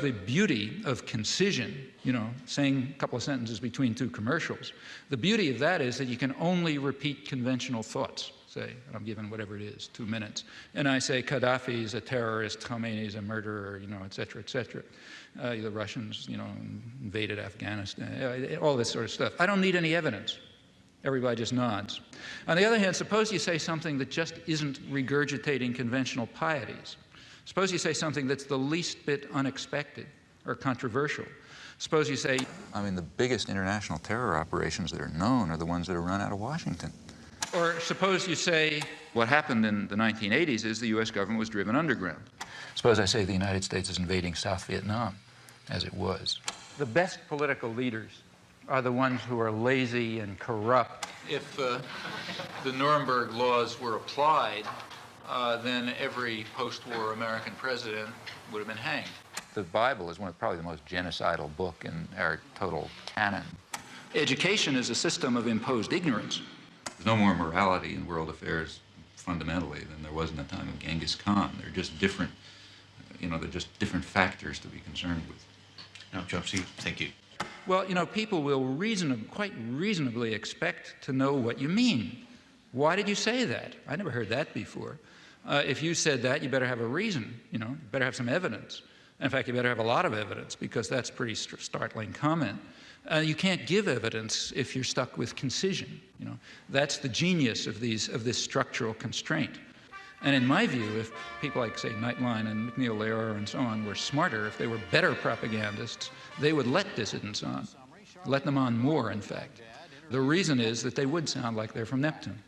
The beauty of concision, saying a couple of sentences between two commercials, the beauty of that is that you can only repeat conventional thoughts. Say, and I'm given whatever it is, 2 minutes, and I say Gaddafi is a terrorist, Khomeini is a murderer, et cetera, et cetera. The Russians, invaded Afghanistan, all this sort of stuff. I don't need any evidence. Everybody just nods. On the other hand, suppose you say something that just isn't regurgitating conventional pieties. Suppose you say something that's the least bit unexpected or controversial. Suppose you say, the biggest international terror operations that are known are the ones that are run out of Washington. Or suppose you say, what happened in the 1980s is the U.S. government was driven underground. Suppose I say the United States is invading South Vietnam, as it was. The best political leaders are the ones who are lazy and corrupt. If the Nuremberg laws were applied, then every post-war American president would have been hanged. The Bible is probably the most genocidal book in our total canon. Education is a system of imposed ignorance. There's no more morality in world affairs fundamentally than there was in the time of Genghis Khan. They're just different, they're just different factors to be concerned with. Now, Chomsky, thank you. Well, people will quite reasonably expect to know what you mean. Why did you say that? I never heard that before. If you said that, you better have a reason, you better have some evidence. In fact, you better have a lot of evidence, because that's a pretty startling comment. You can't give evidence if you're stuck with concision. That's the genius of this structural constraint. And in my view, if people like, say, Nightline and McNeil Lehrer and so on were smarter, if they were better propagandists, they would let dissidents on, let them on more, in fact. The reason is that they would sound like they're from Neptune.